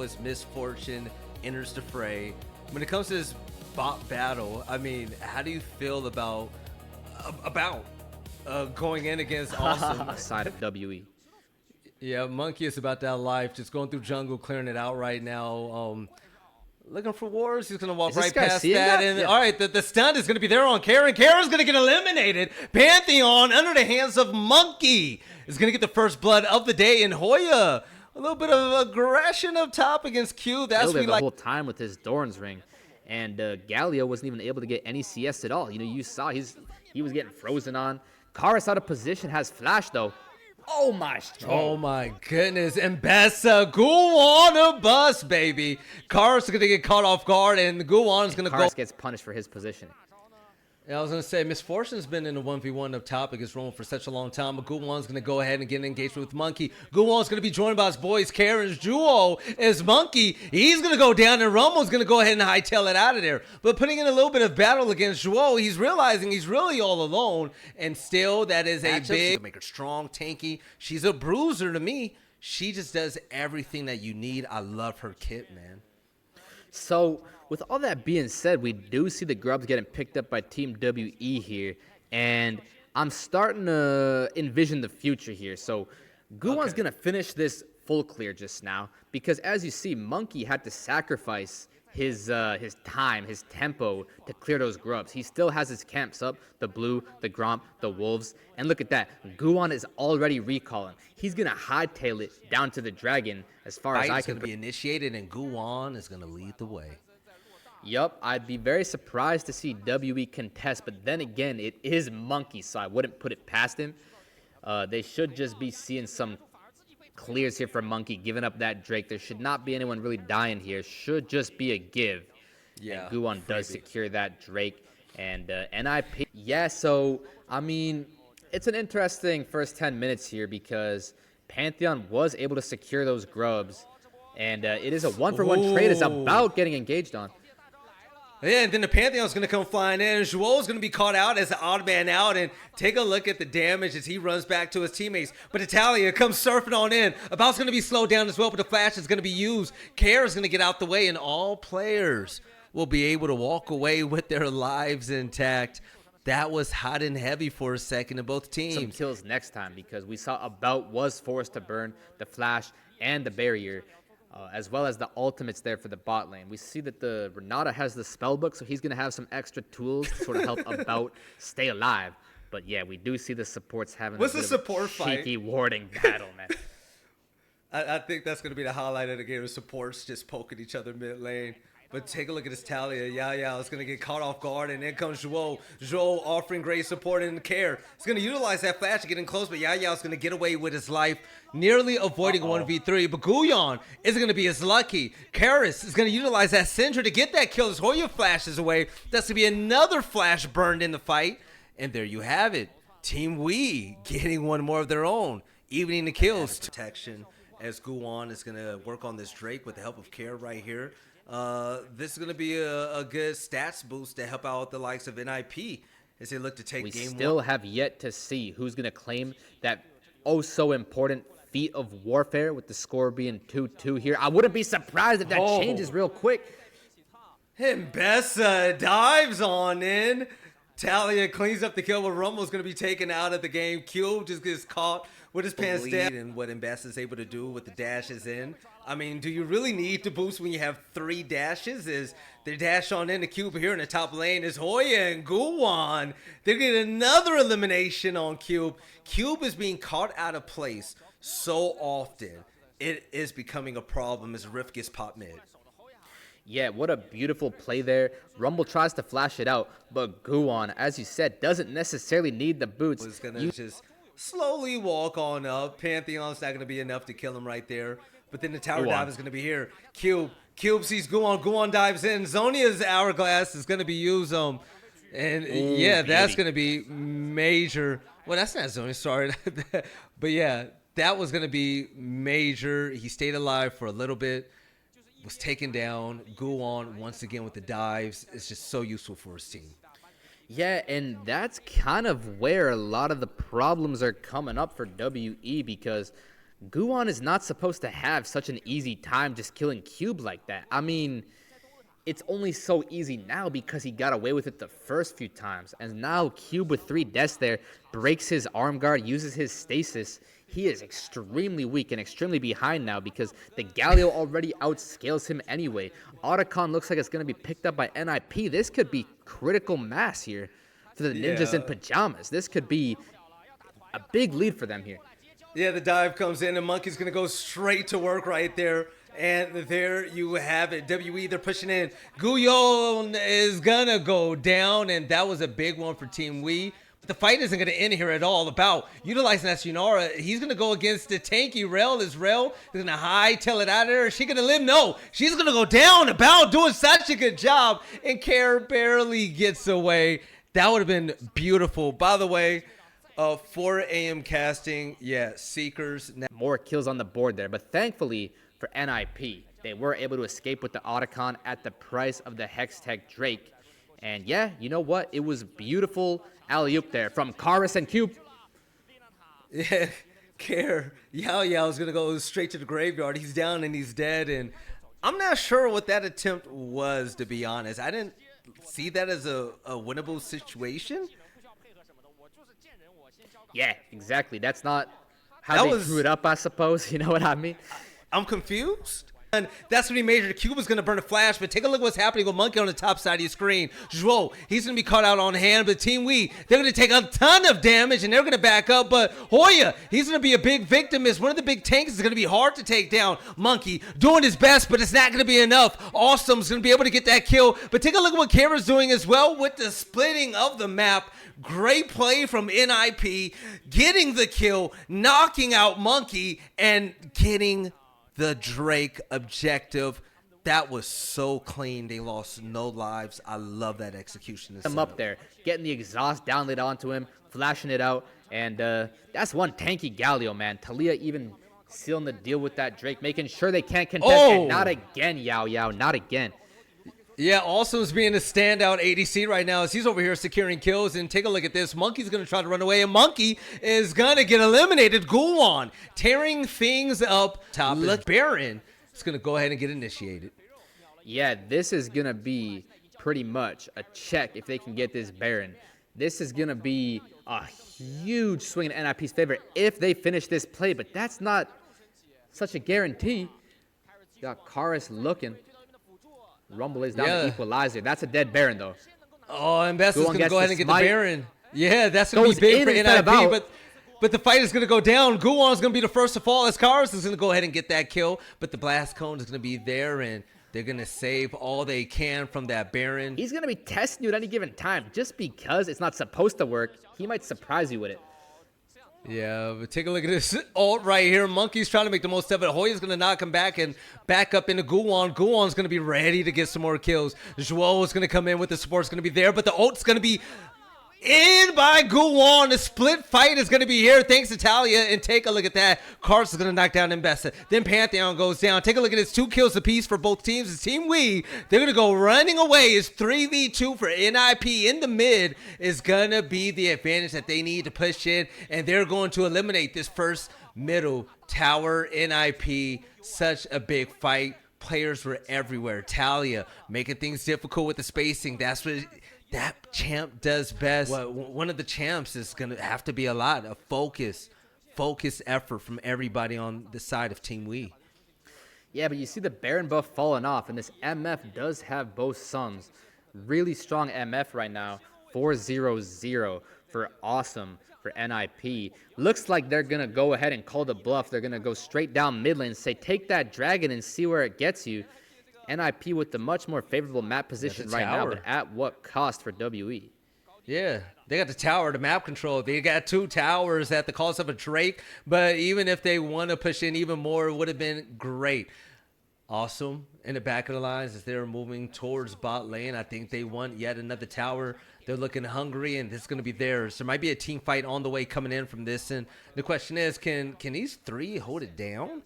as Misfortune enters the fray. When it comes to this bot battle, I mean, how do you feel about going in against Awesome? Side of WE. Yeah, Monkey is about that life, just going through jungle, clearing it out right now. Looking for wars. He's going to walk Is this right guy past seeing that. that? And Yeah. all right, the stun is going to be there on Karen. Karen's going to get eliminated. Pantheon under the hands of Monkey is going to get the first blood of the day. And Hoya, a little bit of aggression up top against Q. That's Killed what it we the like. whole time with his Doran's ring. And Galio wasn't even able to get any CS at all. You know, you saw he was getting frozen on. Karis out of position, has flash though. Oh my Oh my goodness. And Bessa, Guwan a bus, baby. Karis is going to get caught off guard, and Guwan is going to go. Karis gets punished for his positioning. Yeah, I was going to say, Misfortune's been in a 1v1 up top against Rome for such a long time, but Guwan's going to go ahead and get an engagement with Monkey. Guwan's going to be joined by his boys, Karen's duo is Monkey. He's going to go down, and Romo's going to go ahead and hightail it out of there. But putting in a little bit of battle against Zhuo, he's realizing he's really all alone, and still that is a big... Make her strong, tanky. She's a bruiser to me. She just does everything that you need. I love her kit, man. So, with all that being said, we do see the grubs getting picked up by Team WE here, and I'm starting to envision the future here. So, Guwan's going to finish this full clear just now, because as you see, Monkey had to sacrifice his time, his tempo to clear those grubs. He still has his camps up, the blue, the gromp, the wolves, and look at that. Guwan is already recalling. He's going to hightail it down to the dragon as far as I can. Going to be initiated, and Guwan is going to lead the way. Yup, I'd be very surprised to see WE contest, but then again, it is Monkey, so I wouldn't put it past him. They should just be seeing some clears here for Monkey, giving up that Drake. There should not be anyone really dying here. Should just be a give. Yeah. And Guwan does secure that Drake and NIP. Yeah, so, I mean, it's an interesting first 10 minutes here because Pantheon was able to secure those grubs, and it is a one-for-one trade. It's about getting engaged on. Yeah, and then the Pantheon's going to come flying in. Zhuo's going to be caught out as the odd man out. And take a look at the damage as he runs back to his teammates. But Italia comes surfing on in. About's going to be slowed down as well, but the flash is going to be used. Care is going to get out the way, and all players will be able to walk away with their lives intact. That was hot and heavy for a second in both teams. Some kills next time because we saw About was forced to burn the flash and the barrier. As well as the ultimates there for the bot lane. We see that the Renata has the spellbook, so he's going to have some extra tools to sort of help About stay alive. But yeah, we do see the supports having What's a the bit support of a fight? cheeky warding battle, man. I think that's going to be the highlight of the game, supports just poking each other mid lane. But take a look at this Talia. Yeah, it's going to get caught off guard, and then comes Zhuo. Zhuo offering great support and care. He's going to utilize that flash to get in close, but Yayao's going to get away with his life, nearly avoiding 1v3. But Guyon isn't going to be as lucky. Karis is going to utilize that Syndra to get that kill as Hoya flashes away. That's going to be another flash burned in the fight. And there you have it. Team Wii getting one more of their own, evening the kills. Protection as Guyon is going to work on this Drake with the help of Care right here. This is going to be a good stats boost to help out the likes of NIP as they look to take game one. We still have yet to see who's going to claim that so important feat of warfare with the score being 2-2 here. I wouldn't be surprised if that changes real quick. And Bessa dives on in. Talia cleans up the kill, but Rumble's going to be taken out of the game. Q just gets caught with his pants down. And what Mbessa is able to do with the dashes in. I mean, do you really need to boost when you have 3 dashes? Is they dash on in the Cube here in the top lane is Hoya and Guwan. They get another elimination on Cube. Cube is being caught out of place so often. It is becoming a problem as Rift gets popped mid. Yeah, what a beautiful play there. Rumble tries to flash it out, but Guwan, as you said, doesn't necessarily need the boots. He's going to just slowly walk on up. Pantheon's not going to be enough to kill him right there. But then the tower dive is going to be here. Cube sees Guwan. Guwan dives in. Zonia's hourglass is going to be used. And yeah, that's going to be major. Well, that's not Zonia, sorry. But yeah, that was going to be major. He stayed alive for a little bit. Was taken down. Guwan once again with the dives. It's just so useful for his team. Yeah, and that's kind of where a lot of the problems are coming up for WE because Guan is not supposed to have such an easy time just killing Cube like that. I mean, it's only so easy now because he got away with it the first few times. And now Cube with 3 deaths there breaks his arm guard, uses his stasis. He is extremely weak and extremely behind now because the Galio already outscales him anyway. Otacon looks like it's going to be picked up by NIP. This could be critical mass here for the Ninjas in Pyjamas. This could be a big lead for them here. Yeah, the dive comes in, and Monkey's going to go straight to work right there. And there you have it. WE, they're pushing in. Guyon is going to go down, and that was a big one for Team Wii. But the fight isn't going to end here at all. About utilizing that Shunara, he's going to go against the tanky Rel. Is Rel going to hightail it out of there? Is she going to live? No. She's going to go down. About doing such a good job. And Care barely gets away. That would have been beautiful. By the way, 4 a.m. casting. Yeah, Seekers. More kills on the board there. But thankfully for NIP, they were able to escape with the Otacon at the price of the Hextech Drake. And yeah, you know what? It was beautiful alley-oop there from Karis and Cube. Yeah, Care. Yao Yao's going to go straight to the graveyard. He's down and he's dead. And I'm not sure what that attempt was, to be honest. I didn't see that as a winnable situation. Yeah, exactly. That's not how they drew it up, I suppose. You know what I mean? I'm confused. And that's when he majored. Cube was going to burn a flash, but take a look what's happening with Monkey on the top side of your screen. Zhuo, he's going to be caught out on hand, but Team Wii, they're going to take a ton of damage, and they're going to back up, but Hoya, he's going to be a big victim. As one of the big tanks, is going to be hard to take down. Monkey doing his best, but it's not going to be enough. Awesome's going to be able to get that kill, but take a look at what Kara's doing as well with the splitting of the map. Great play from NIP, getting the kill, knocking out Monkey, and getting the Drake objective. That was so clean. They lost no lives. I love that execution. I'm up there, getting the exhaust downlit onto him, flashing it out, and that's one tanky Galio, man. Talia even sealing the deal with that Drake, making sure they can't contest. And not again, Yao Yao, not again. Yeah, Awesome's being a standout ADC right now as he's over here securing kills. And take a look at this. Monkey's going to try to run away, and Monkey is going to get eliminated. Guwan tearing things up. Top look, Baron is going to go ahead and get initiated. Yeah, this is going to be pretty much a check if they can get this Baron. This is going to be a huge swing in NIP's favor if they finish this play, but that's not such a guarantee. Got Karis looking. Rumble is down the equalizer. That's a dead Baron, though. Oh, and Best is going to go ahead and get the Baron. Yeah, that's going to be big for NIP, but the fight is going to go down. Guwon is going to be the first to fall as Karis is going to go ahead and get that kill, but the Blast Cone is going to be there, and they're going to save all they can from that Baron. He's going to be testing you at any given time. Just because it's not supposed to work, he might surprise you with it. Yeah, but take a look at this ult right here. Monkey's trying to make the most of it. Hoya's going to knock him back and back up into Guwon. Guwon's going to be ready to get some more kills. Zhuo is going to come in with the support's going to be there, but the ult's going to be in by Guwon. The split fight is going to be here thanks to Talia, and take a look at that. Kars is going to knock down Mbessa. Then Pantheon goes down. Take a look at this. 2 kills apiece for both teams. It's Team Wii. They're going to go running away. It's 3v2 for NIP in the mid is going to be the advantage that they need to push in, and they're going to eliminate this first middle tower. NIP, such a big fight. Players were everywhere. Talia making things difficult with the spacing. That's what that champ does best. Well, one of the champs is going to have to be a lot of focused effort from everybody on the side of Team Wii. Yeah, but you see the Baron buff falling off, and this MF does have both sons. Really strong MF right now. 4-0-0 for Awesome for NIP. Looks like they're going to go ahead and call the bluff. They're going to go straight down mid lane and say, take that dragon and see where it gets you. NIP with the much more favorable map position right now, but at what cost for WE? Yeah, they got the tower, the map control. They got 2 towers at the cost of a Drake, but even if they want to push in even more, it would have been great. Awesome in the back of the lines as they're moving towards bot lane. I think they want yet another tower. They're looking hungry, and this is going to be theirs. There might be a team fight on the way coming in from this, and the question is, can these 3 hold it down?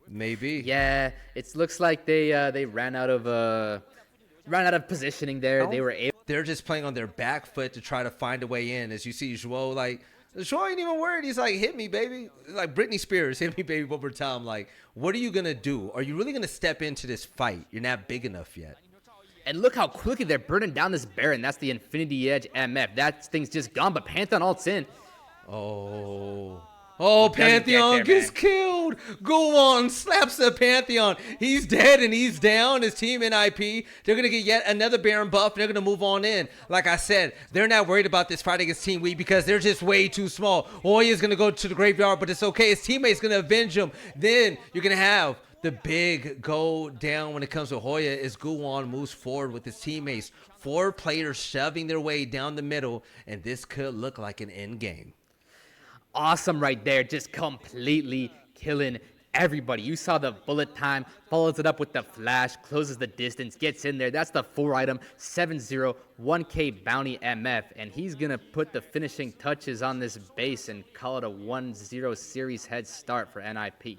Maybe. Yeah, it looks like they ran out of positioning there. They were able. They're just playing on their back foot to try to find a way in. As you see, Zhuo like Shaw ain't even worried. He's like, hit me, baby. Like Britney Spears, hit me, baby, one more time. Like, what are you going to do? Are you really going to step into this fight? You're not big enough yet. And look how quickly they're burning down this Baron. That's the Infinity Edge MF. That thing's just gone, but Pantheon ults in. Oh. Oh, Pantheon gets killed. Go on, slaps the Pantheon. He's dead and he's down. His team NIP. They're going to get yet another Baron buff. And they're going to move on in. Like I said, they're not worried about this fight against Team Wii because they're just way too small. Hoya's going to go to the graveyard, but it's okay. His teammate's going to avenge him. Then you're going to have the big go down when it comes to Hoya as Guwon moves forward with his teammates. 4 players shoving their way down the middle, and this could look like an end game. Awesome right there, just completely killing everybody. You saw the bullet time, follows it up with the flash, closes the distance, gets in there. That's the 4 item, 7-0, 1K bounty MF, and he's going to put the finishing touches on this base and call it a 1-0 series head start for NIP.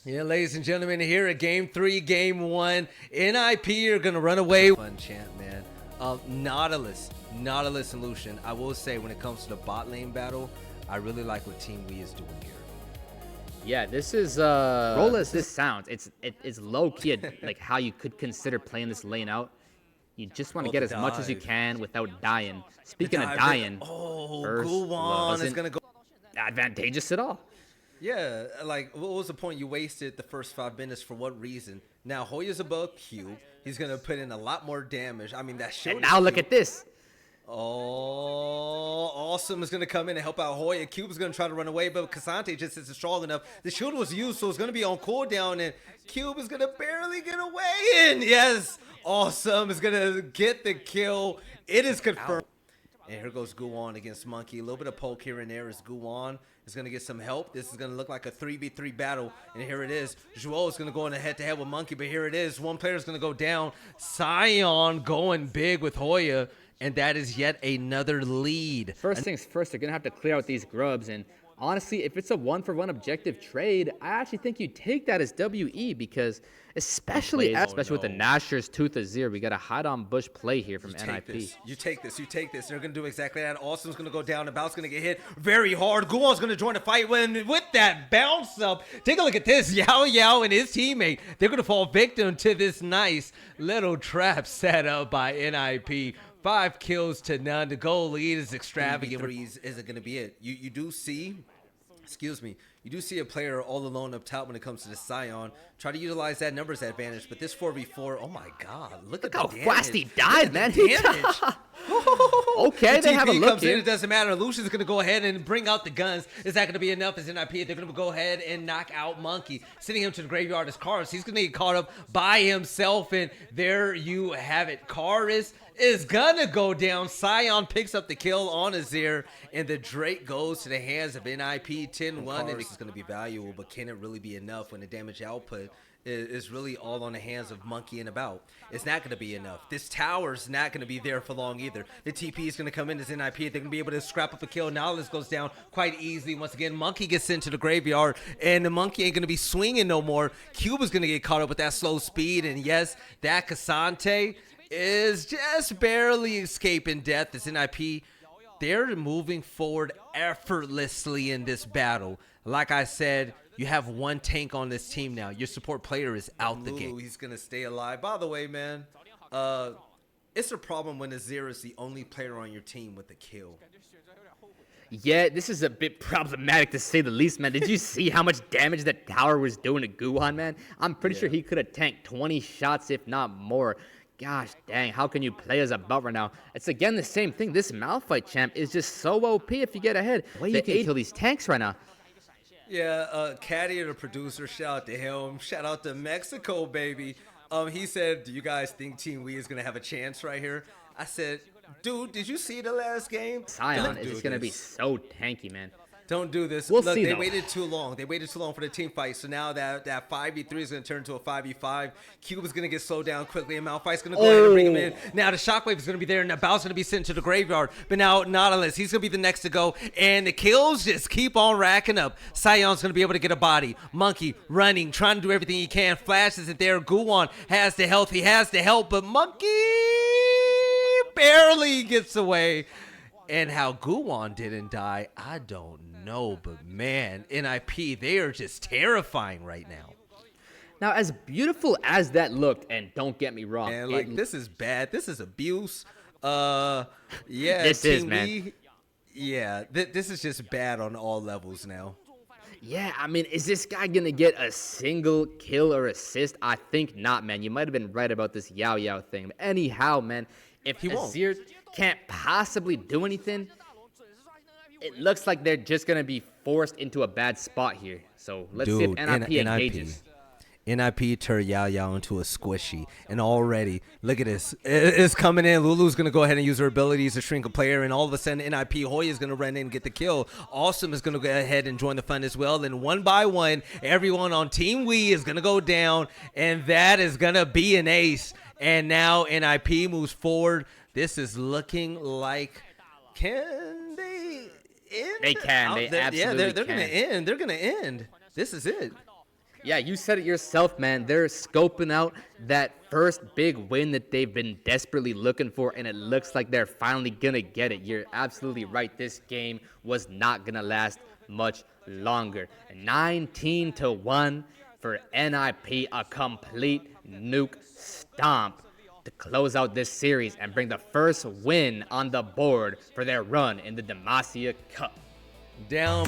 Yeah, ladies and gentlemen, here at Game 3, Game 1, NIP are going to run away. Fun champ, man. Nautilus and Lucian. I will say when it comes to the bot lane battle, I really like what Team Wii is doing here. Yeah, this is roll as this sounds. It's low key like how you could consider playing this lane out. You just want to get as much as you can without dying. Speaking of dying, Guwon is gonna go advantageous at all. Yeah, like what was the point you wasted the first 5 minutes for what reason? Now Hoya's above Q. He's gonna put in a lot more damage. I mean that showed. And now look at this. Oh, Awesome is going to come in and help out Hoya. Cube is going to try to run away, but Cassante just isn't strong enough. The shield was used, so it's going to be on cooldown, and Cube is going to barely get away. And yes, Awesome is going to get the kill. It is confirmed. And here goes Guwon against Monkey. A little bit of poke here and there as Guwon is going to get some help. This is going to look like a 3v3 battle. And here it is. Joel is going to go in a head-to-head with Monkey, but here it is. One player is going to go down. Sion going big with Hoya. And that is yet another lead. First things first, they're going to have to clear out these grubs. And honestly, if it's a one-for-one objective trade, I actually think you take that as WE because especially with the Nashor's Tooth Azir, we got a hide-on bush play here from NIP. You take this. They're going to do exactly that. Awesome's going to go down. About's going to get hit very hard. Guwon's going to join the fight with that bounce up. Take a look at this. Yao Yao and his teammate. They're going to fall victim to this nice little trap set up by NIP. 5 kills to none. The goal lead is extravagant. Threes isn't going to be it. You do see, you do see a player all alone up top when it comes to the Sion. Try to utilize that numbers advantage, but this 4v4, oh my God, look at how the fast he died, man. Damage. Okay, they have a look here. It doesn't matter. Lucian's going to go ahead and bring out the guns. Is that going to be enough as NIP? They're going to go ahead and knock out Monkey, sending him to the graveyard as Karis. He's going to get caught up by himself, and there you have it. Karis is gonna go down. Sion picks up the kill on Azir, and the Drake goes to the hands of NIP 10-1. And this is gonna be valuable, but can it really be enough when the damage output is really all on the hands of Monkey and About? It's not gonna be enough. This tower's not gonna be there for long either. The TP is gonna come in as NIP. They're gonna be able to scrap up a kill. Now this goes down quite easily. Once again, Monkey gets sent to the graveyard, and the Monkey ain't gonna be swinging no more. Cube is gonna get caught up with that slow speed, and yes, that Cassante is just barely escaping death. As NIP, they're moving forward effortlessly in this battle. Like I said, you have one tank on this team now. Your support player is out the game. He's gonna stay alive. By the way, man, it's a problem when Azir is the only player on your team with a kill. Yeah, this is a bit problematic to say the least, man. Did you see how much damage that tower was doing to Guwon, man? I'm pretty sure he could have tanked 20 shots, if not more. Gosh dang, how can you play as a bot right now? It's again the same thing. This Malphite champ is just so OP if you get ahead. Well, you can kill these tanks right now. Yeah, Caddy, the producer, shout out to him. Shout out to Mexico, baby. He said, do you guys think Team Wii is going to have a chance right here? I said, dude, did you see the last game? Sion is just going to be so tanky, man. Don't do this. We'll Look, see, they though. waited too long. They waited too long for the team fight. So now that 5v3 is going to turn into a 5v5. Cube is going to get slowed down quickly, and Malphite's going to go ahead and bring him in. Now the Shockwave is going to be there, and About's going to be sent to the graveyard. But now Nautilus, he's going to be the next to go, and the kills just keep on racking up. Sion's going to be able to get a body. Monkey running, trying to do everything he can. Flash isn't there. Guwon has the health. He has the help, but Monkey barely gets away. And how Guwon didn't die, I don't know. But man, NIP, they are just terrifying right now. Now, as beautiful as that looked, and don't get me wrong, And like, this is bad. This is abuse. Yeah, This is, Team man. Lee. Yeah, this is just bad on all levels now. Yeah, I mean, is this guy gonna get a single kill or assist? I think not, man. You might have been right about this Yao Yao thing. But anyhow, man, if He won't. Azir can't possibly do anything, it looks like they're just gonna be forced into a bad spot here. So let's see if Dude, NIP engages. NIP turned Yao Yao into a squishy. And already, look at this. It's coming in. Lulu's going to go ahead and use her abilities to shrink a player. And all of a sudden, NIP Hoya is going to run in and get the kill. Awesome is going to go ahead and join the fun as well. Then one by one, everyone on Team Wii is going to go down. And that is going to be an ace. And now NIP moves forward. This is looking like, can they end? They can. They absolutely yeah, they're can. going to end. They're going to end. This is it. Yeah, you said it yourself, man. They're scoping out that first big win that they've been desperately looking for, and it looks like they're finally gonna get it. You're absolutely right. This game was not gonna last much longer. 19-1 for NIP, a complete nuke stomp to close out this series and bring the first win on the board for their run in the Demacia Cup. Down